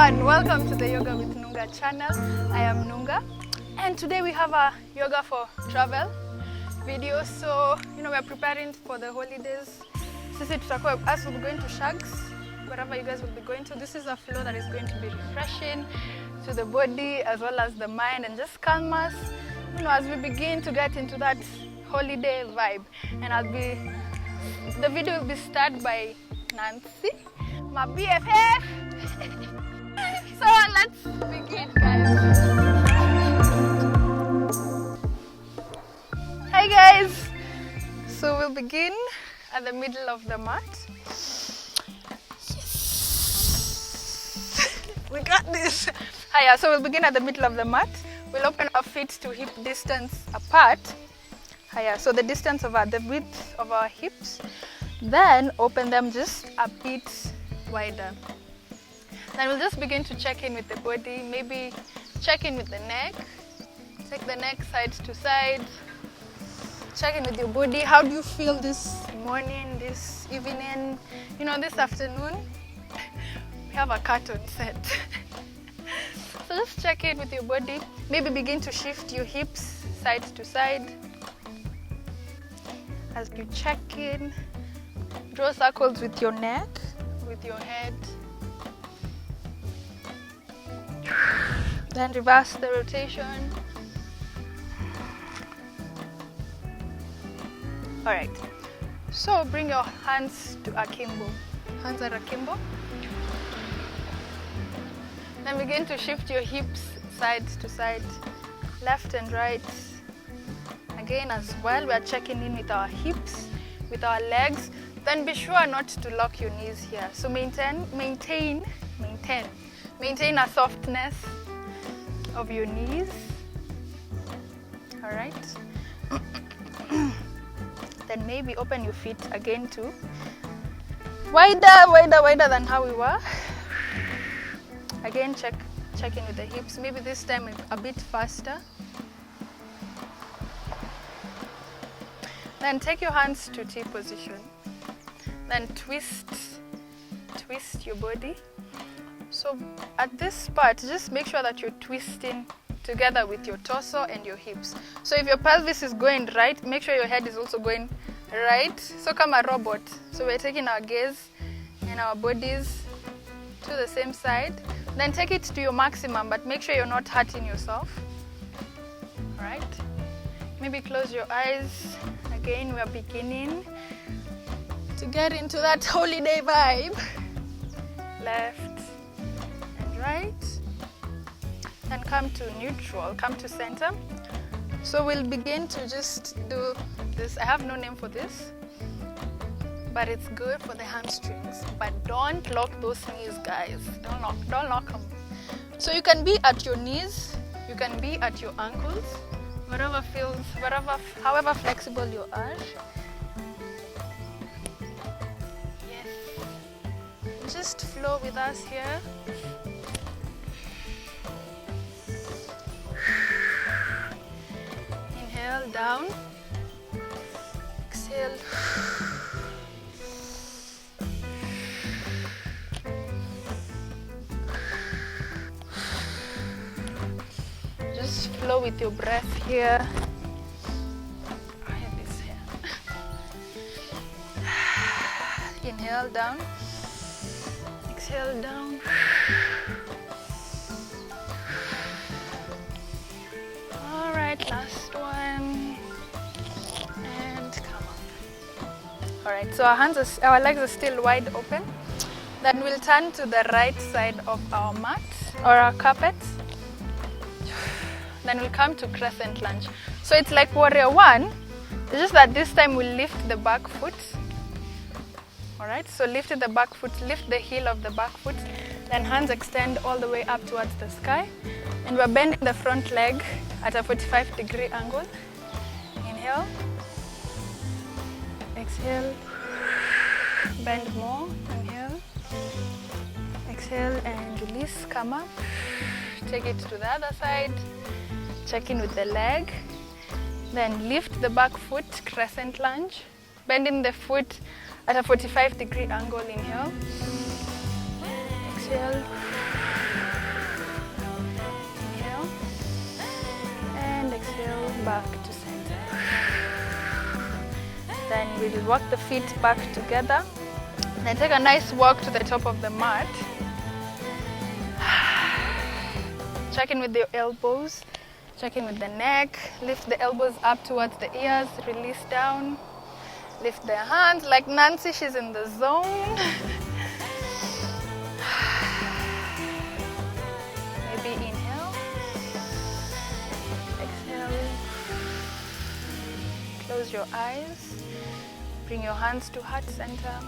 everyone, welcome to the Yoga with Nunga channel. I am Nunga and today we have a yoga for travel video. So we're preparing for the holidays. Us will be going to Shags, wherever you guys will be going to. This is a flow that is going to be refreshing to the body as well as the mind and just calm us as we begin to get into that holiday vibe. And the video will be started by Nancy, my BFF. So let's begin, guys. Hi guys. So we'll begin at the middle of the mat. Yes. We got this. Hiya. So we'll begin at the middle of the mat. We'll open our feet to hip distance apart. Hiya. So the distance of the width of our hips. Then open them just a bit wider. Then we'll just begin to check in with the body, maybe check in with the neck, take the neck side to side, check in with your body. How do you feel this morning, this evening, this afternoon? We have a curtain set. So just check in with your body, maybe begin to shift your hips side to side. As you check in, draw circles with your neck, with your head. Then reverse the rotation. Alright, so bring your hands to akimbo. Hands at akimbo. Then begin to shift your hips side to side, left and right. Again as well, we are checking in with our hips, with our legs. Then be sure not to lock your knees here. So maintain a softness of your knees. All right. Then maybe open your feet again to wider than how we were. Again, check in with the hips. Maybe this time a bit faster. Then take your hands to T position. Then twist your body. So at this part, just make sure that you're twisting together with your torso and your hips. So if your pelvis is going right, make sure your head is also going right. So come a robot. So we're taking our gaze and our bodies to the same side. Then take it to your maximum, but make sure you're not hurting yourself. All right. Maybe close your eyes. Again, we're beginning to get into that holiday vibe. Left and right. Then come to neutral, come to center. So we'll begin to just do this. I have no name for this, but it's good for the hamstrings. But don't lock those knees, guys. Don't lock them. So you can be at your knees, you can be at your ankles, however flexible you are. Just flow with us here. Inhale down. Exhale. Just flow with your breath here. I have this here. Inhale down. Exhale down. All right, last one. And come up. All right, so our legs are still wide open. Then we'll turn to the right side of our mat or our carpet. Then we'll come to Crescent Lunge. So it's like Warrior One. It's just that this time we'll lift the back foot. Alright, so lift the back foot, lift the heel of the back foot, then hands extend all the way up towards the sky. And we're bending the front leg at a 45-degree angle. Inhale. Exhale. Bend more. Inhale. Exhale and release. Come up. Take it to the other side. Check in with the leg. Then lift the back foot, Crescent Lunge. Bending the foot at a 45-degree angle. Inhale. Exhale. exhale, back to center. Then we'll walk the feet back together. Then take a nice walk to the top of the mat. Check in with your elbows, check in with the neck, lift the elbows up towards the ears, release down, lift the hands like Nancy, she's in the zone. Maybe inhale, exhale, close your eyes, bring your hands to heart center.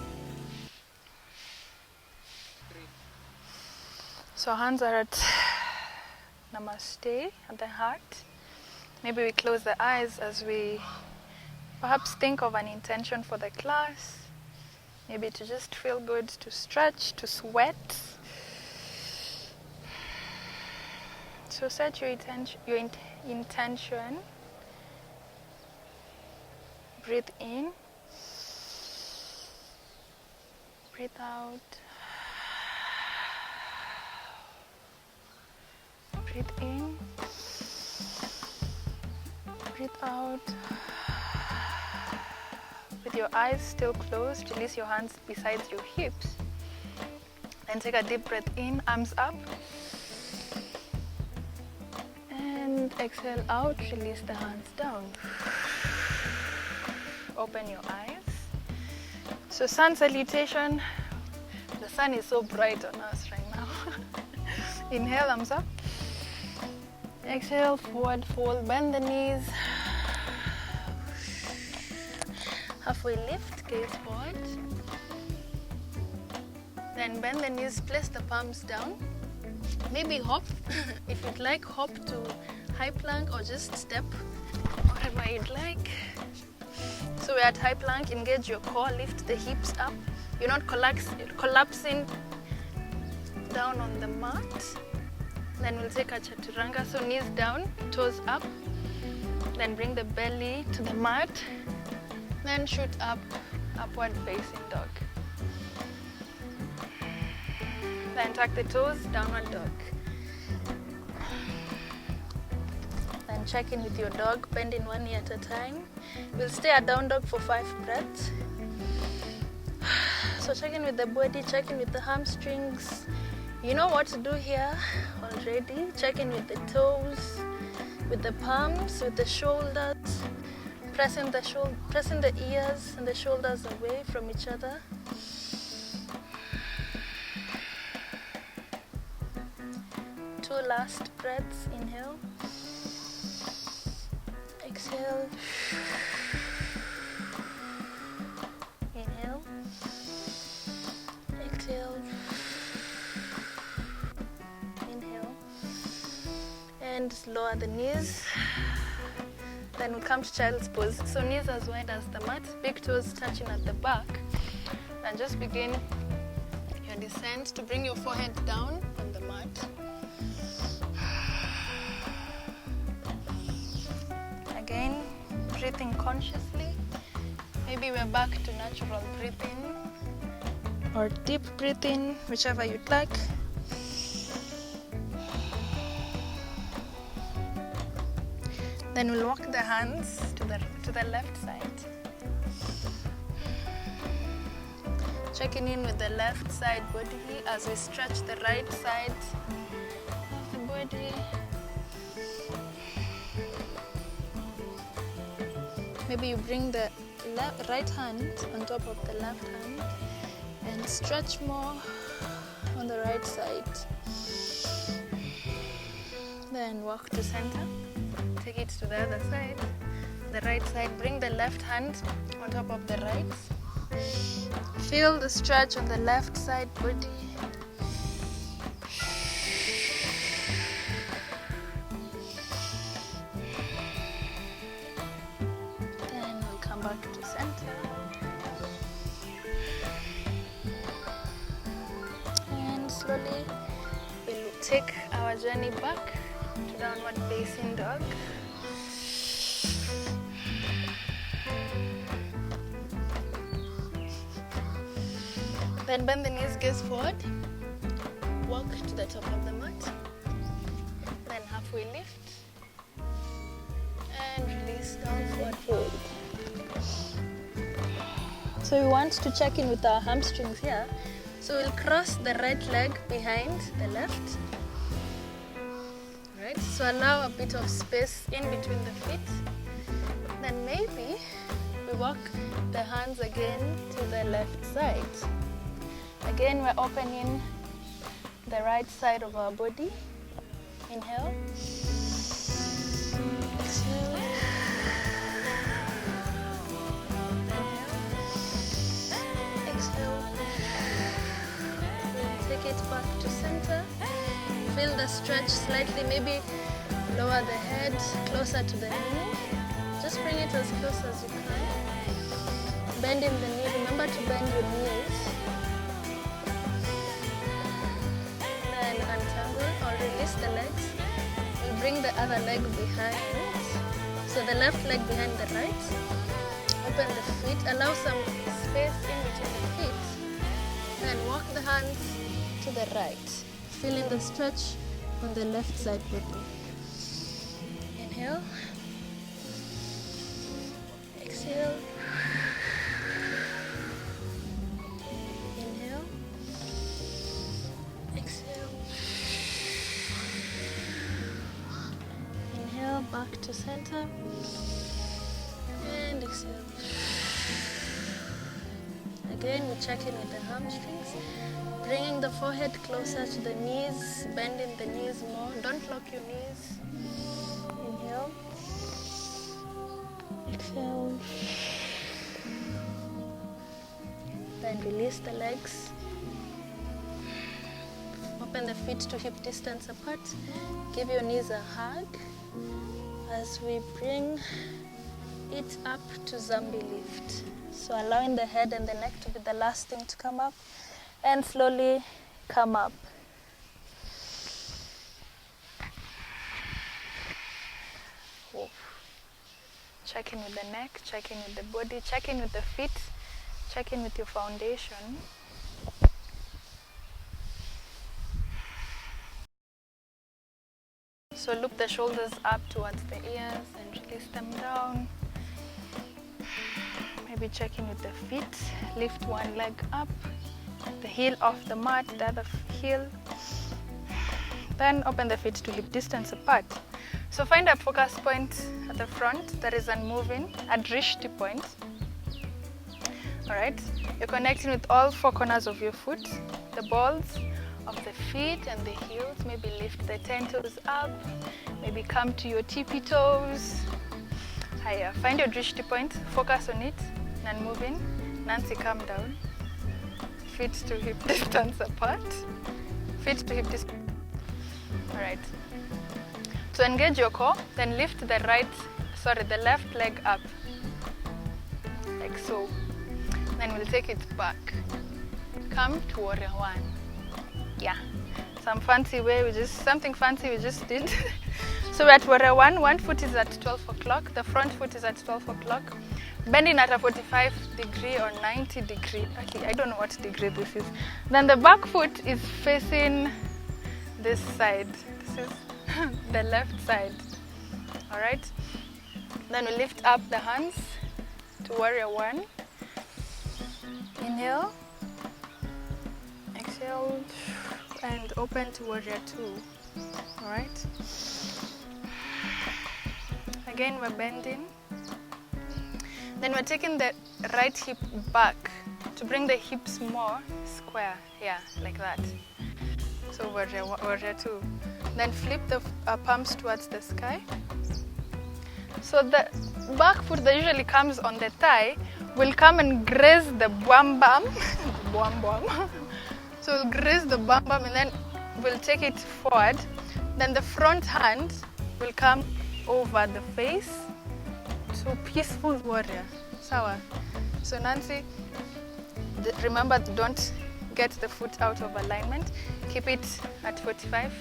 So hands are at Namaste at the heart. Maybe we close the eyes as we perhaps think of an intention for the class. Maybe to just feel good, to stretch, to sweat. So set your intention. Breathe in. Breathe out. Breathe in, breathe out. With your eyes still closed, release your hands beside your hips. And take a deep breath in, arms up. And exhale out, release the hands down. Open your eyes. So sun salutation. The sun is so bright on us right now. Inhale, arms up. Exhale, forward fold, bend the knees. Halfway lift, gaze forward. Then bend the knees, place the palms down. Maybe hop, if you'd like, hop to high plank or just step, whatever you'd like. So we're at high plank, engage your core, lift the hips up. You're not collapsing down on the mat. Then we'll take a chaturanga, so knees down, toes up. Then bring the belly to the mat. Then shoot up, upward facing dog. Then tuck the toes, downward dog. Then check in with your dog, bend in one knee at a time. We'll stay at down dog for 5 breaths. So check in with the body, check in with the hamstrings. You know what to do here already. Check in with the toes, with the palms, with the shoulders. Pressing the ears and the shoulders away from each other. Two last breaths. Inhale. Exhale. Inhale. Exhale. Inhale. And lower the knees. Then we'll come to child's pose. So knees as wide as the mat, big toes touching at the back. And just begin your descent to bring your forehead down on the mat. Again, breathing consciously. Maybe we're back to natural breathing or deep breathing, whichever you'd like. Then we'll walk the hands to the left side. Checking in with the left side body as we stretch the right side of the body. Maybe you bring the right hand on top of the left hand and stretch more on the right side. Then walk to center. Take it to the other side, the right side. Bring the left hand on top of the right. Feel the stretch on the left side body. Then we'll come back to center. And slowly we'll take our journey back to downward facing dog. Then bend the knees, gaze forward. Walk to the top of the mat. Then halfway lift. Release, down, forward, fold. So we want to check in with our hamstrings here. So we'll cross the right leg behind the left. Right, so allow a bit of space in between the feet. Then maybe we walk the hands again to the left side. Again, we're opening the right side of our body. Inhale. Exhale. Exhale. We'll take it back to center. Feel the stretch slightly, maybe lower the head closer to the knee. Just bring it as close as you can. Bend in the knee, remember to bend your knees. Then untangle or release the legs. We'll bring the other leg behind. So the left leg behind the right. Open the feet, allow some space in between the feet. Then walk the hands to the right. Feeling the stretch on the left side body. Inhale. Exhale. Inhale. Exhale. Inhale, back to center. And exhale. Again, we check in with the hamstrings. Bringing the forehead closer to the knees, bending the knees more. Don't lock your knees. Inhale. Exhale. Then release the legs. Open the feet to hip distance apart. Give your knees a hug as we bring it up to zombie lift. So allowing the head and the neck to be the last thing to come up. And slowly come up. Whoa. Check in with the neck, check in with the body, check in with the feet, check in with your foundation. So loop the shoulders up towards the ears and release them down. Maybe check in with the feet, lift one leg up. The heel off the mat, the other heel. Then open the feet to hip distance apart. So find a focus point at the front that is unmoving, a drishti point. Alright, you're connecting with all four corners of your foot, the balls of the feet and the heels. Maybe lift the 10 toes up, maybe come to your tippy toes. Higher, find your drishti point, focus on it, non-moving. Nancy, calm down. Feet to hip distance apart. Feet to hip distance. Alright. To engage your core, then lift the left leg up. Like so. Then we'll take it back. Come to warrior one. Yeah. Something fancy we just did. So we're at warrior one foot is at 12 o'clock, the front foot is at 12 o'clock. Bending at a 45 degree or 90 degree. Okay, I don't know what degree this is. Then the back foot is facing this side. This is the left side. All right. Then we lift up the hands to warrior one. Inhale. Exhale. And open to warrior two. All right. Again, we're bending. Then we're taking the right hip back to bring the hips more square, yeah, like that. So warrior two. Then flip the palms towards the sky. So the back foot that usually comes on the thigh will come and graze the bum bum. Bum bum. So we'll graze the bum bum and then we'll take it forward. Then the front hand will come over the face. So peaceful warrior. Sawa. So Nancy, remember, don't get the foot out of alignment. Keep it at 45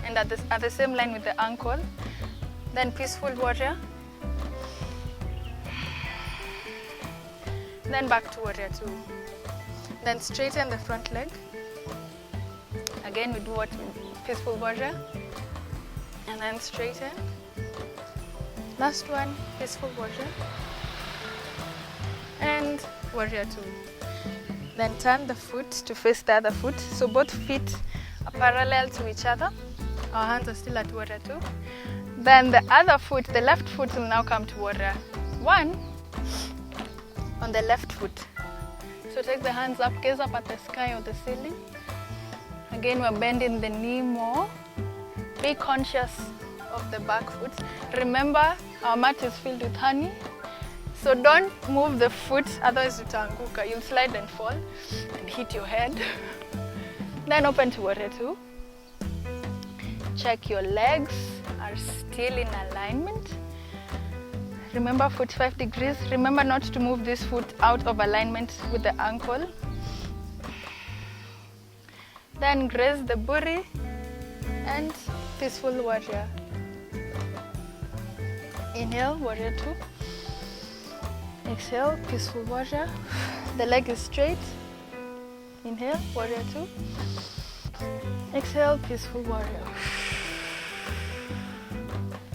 and at the same line with the ankle. Then peaceful warrior. Then back to warrior two. Then straighten the front leg. Again, we do what peaceful warrior. And then straighten. Last one, peaceful warrior. And warrior 2. Then turn the foot to face the other foot. So both feet are parallel to each other. Our hands are still at warrior 2. Then the other foot, the left foot, will now come to warrior 1 on the left foot. So take the hands up, gaze up at the sky or the ceiling. Again, we're bending the knee more. Be conscious of the back foot. Remember, our mat is filled with honey. So don't move the foot, otherwise utaanguka. You'll slide and fall and hit your head. Then open to warrior 2. Check your legs are still in alignment. Remember 45 degrees. Remember not to move this foot out of alignment with the ankle. Then graze the buri and peaceful warrior. Inhale, warrior 2. Exhale, peaceful warrior. The leg is straight. Inhale, warrior 2. Exhale, peaceful warrior.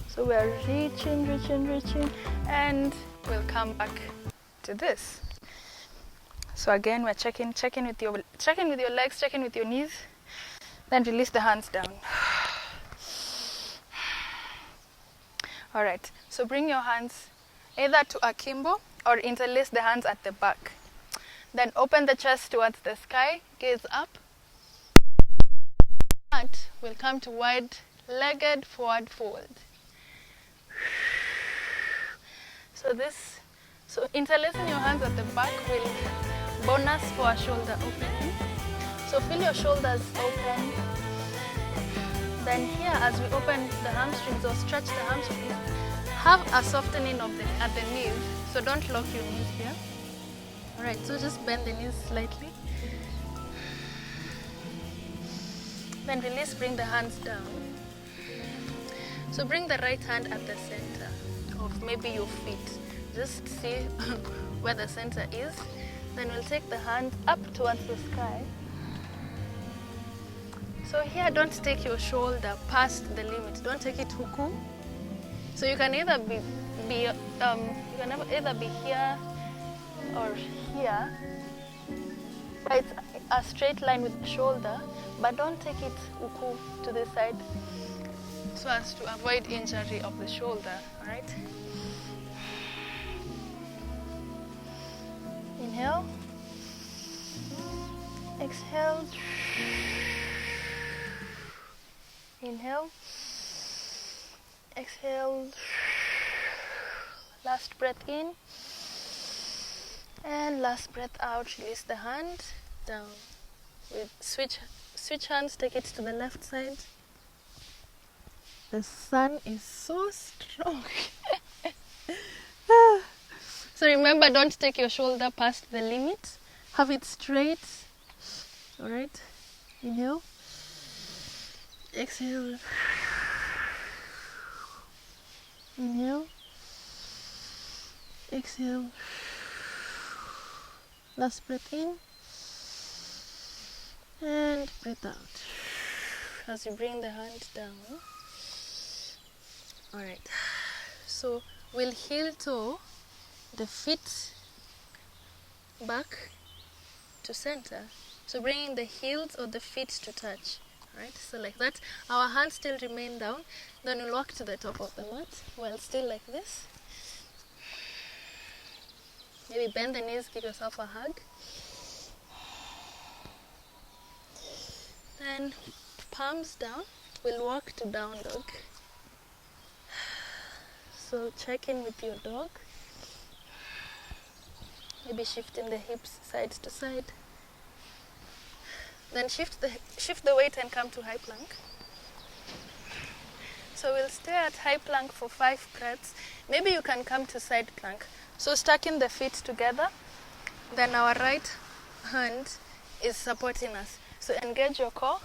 So we are reaching, and we'll come back to this. So again, we're checking with your legs, checking with your knees. Then release the hands down. All right. So bring your hands either to akimbo or interlace the hands at the back. Then open the chest towards the sky, gaze up. Mat will come to wide-legged forward fold. So interlacing your hands at the back will bonus for a shoulder opening. So feel your shoulders open. Then here, as we open the hamstrings or stretch the hamstrings, have a softening of at the knees. So don't lock your knees here. All right, so just bend the knees slightly. Then release, bring the hands down. So bring the right hand at the center of maybe your feet. Just see where the center is. Then we'll take the hand up towards the sky. So here, don't take your shoulder past the limit. Don't take it huku. So you can either be here or here. But it's a straight line with the shoulder, but don't take it huku to this side, so as to avoid injury of the shoulder. All right. Inhale. Exhale. Inhale. Exhale. Last breath in. And last breath out. Release the hand down. With switch hands, take it to the left side. The sun is so strong. So remember, don't take your shoulder past the limit. Have it straight. All right. Inhale. Exhale. Inhale. Exhale. Last breath in. And breathe out. As you bring the hand down. Alright. So we'll heel toe the feet back to center. So bringing the heels of the feet to touch. Right, so like that. Our hands still remain down. Then we'll walk to the top of the mat while still like this. Maybe bend the knees, give yourself a hug. Then palms down. We'll walk to down dog. So check in with your dog. Maybe shifting the hips side to side. Then shift the weight and come to high plank. So we'll stay at high plank for 5 breaths. Maybe you can come to side plank. So stacking the feet together. Then our right hand is supporting us. So engage your core.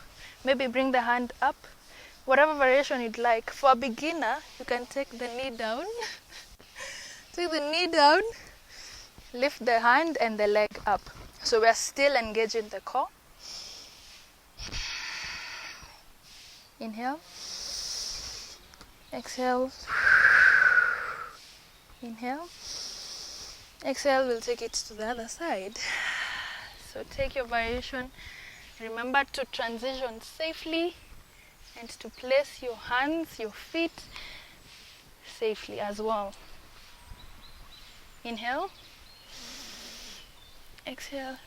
Maybe bring the hand up. Whatever variation you'd like. For a beginner, you can take the knee down. Take the knee down. Lift the hand and the leg up. So we're still engaging the core. Inhale. Exhale. Inhale. Exhale, we'll take it to the other side. So take your variation. Remember to transition safely and to place your hands, your feet safely as well. Inhale. Exhale.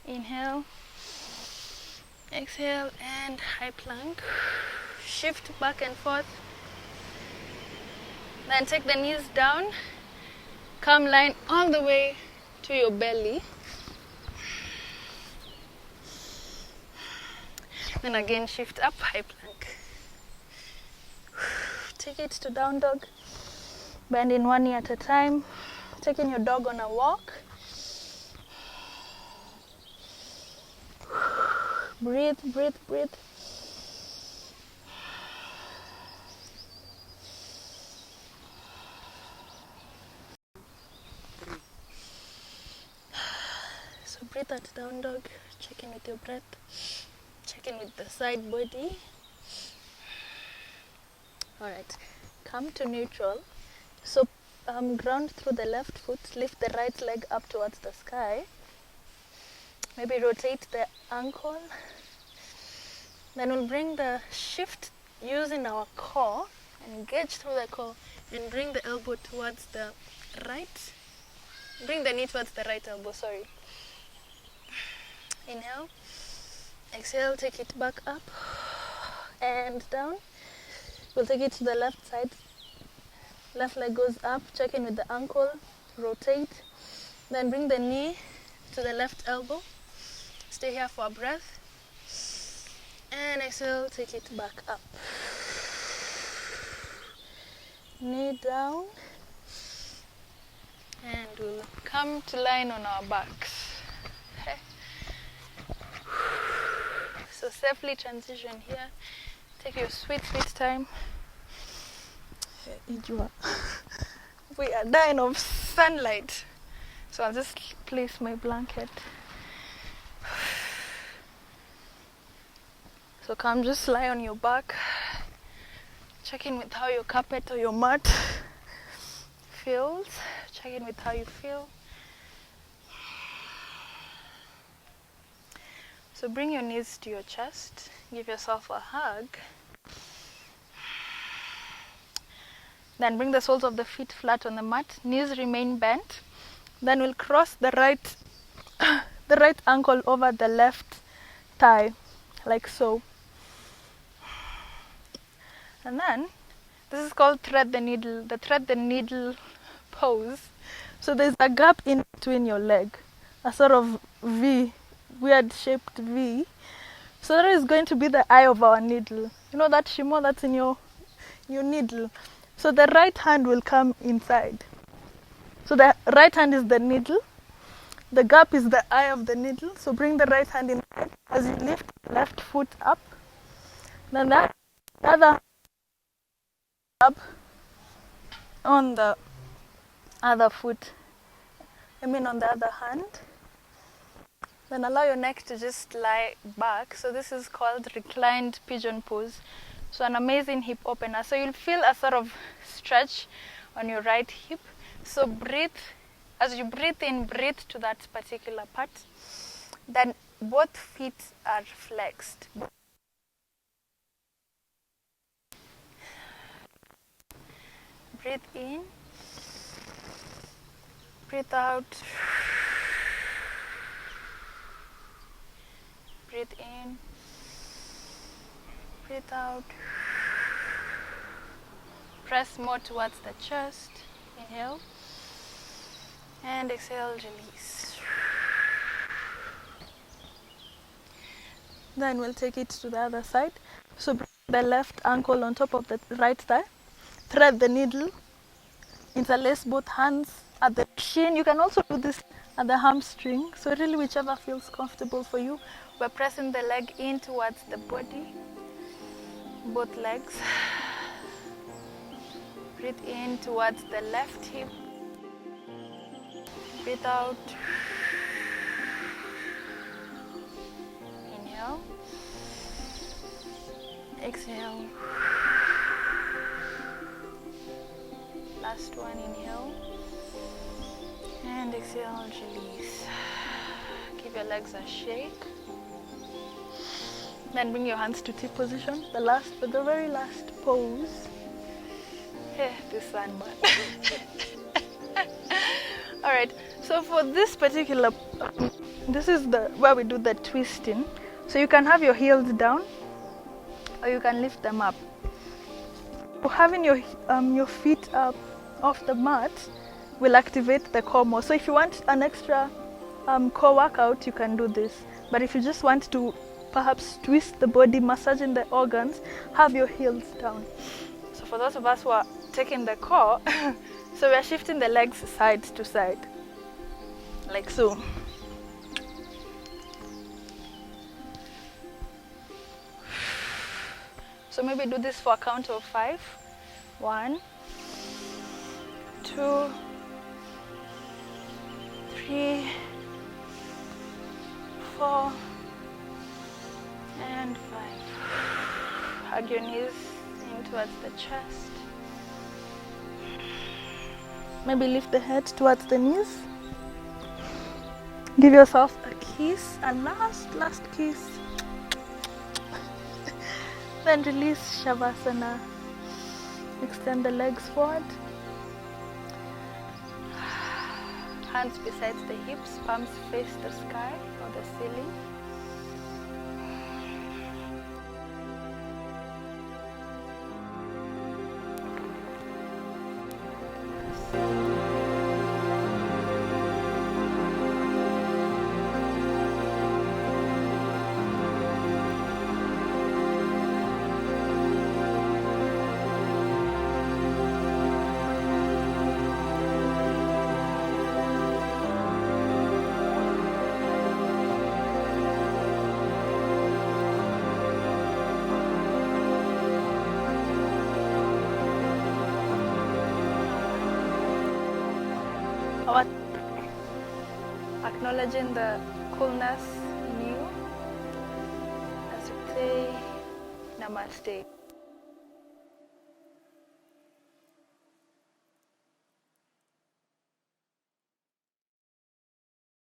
Inhale. Exhale and high plank. Shift back and forth. Then take the knees down. Come line all the way to your belly. Then again shift up, high plank. Take it to down dog. Bend in one knee at a time. Taking your dog on a walk. Breathe, breathe, breathe. So breathe at down dog. Check in with your breath. Check in with the side body. Alright, come to neutral. So ground through the left foot, lift the right leg up towards the sky. Maybe rotate the ankle. Then we'll bring the shift using our core, engage through the core, and bring the elbow towards the right. Bring the knee towards the right elbow, sorry. Inhale. Exhale, take it back up and down. We'll take it to the left side. Left leg goes up, check in with the ankle, rotate. Then bring the knee to the left elbow. Stay here for a breath. And exhale, take it back up. Knee down. And we'll come to line on our backs. Okay. So safely transition here. Take your sweet, sweet time. We are dying of sunlight. So I'll just place my blanket. So come, just lie on your back. Check in with how your carpet or your mat feels. Check in with how you feel. So bring your knees to your chest. Give yourself a hug. Then bring the soles of the feet flat on the mat. Knees remain bent. Then we'll cross the right ankle over the left thigh, like so. And then, this is called thread the needle pose. So there's a gap in between your leg, a sort of V, weird shaped V. So that is going to be the eye of our needle. You know that shimo that's in your needle. So the right hand will come inside. So the right hand is the needle. The gap is the eye of the needle. So bring the right hand inside as you lift left foot up. Then the other up on the other foot. On the other hand. Then allow your neck to just lie back. So this is called reclined pigeon pose. So an amazing hip opener. So you'll feel a sort of stretch on your right hip. So breathe. As you breathe in, breathe to that particular part. Then both feet are flexed. Breathe in. Breathe out. Breathe in. Breathe out. Press more towards the chest. Inhale. And exhale, release. Then we'll take it to the other side. So bring the left ankle on top of the right thigh. Thread the needle. Interlace both hands at the shin. You can also do this at the hamstring. So really whichever feels comfortable for you. We're pressing the leg in towards the body. Both legs. Breathe in towards the left hip. Breathe out. Inhale. Exhale. last one. Inhale and exhale, release. Give your legs a shake. Then bring your hands to T position, the very last pose. Hey, this one, man. Alright, so for this particular, this is where we do the twisting. So you can have your heels down, or you can lift them up. Having your feet up off the mat will activate the core more. So if you want an extra core workout, you can do this. But if you just want to perhaps twist the body, massaging the organs, have your heels down. So for those of us who are taking the core, so we are shifting the legs side to side, like so. So maybe do this for a count of 5. 1, 2, 3, 4, and 5. Hug your knees in towards the chest. Maybe lift the head towards the knees. Give yourself a kiss, a last kiss. Then release Shavasana. Extend the legs forward. Hands besides the hips, palms face the sky or the ceiling. Acknowledging the coolness in you as you say Namaste.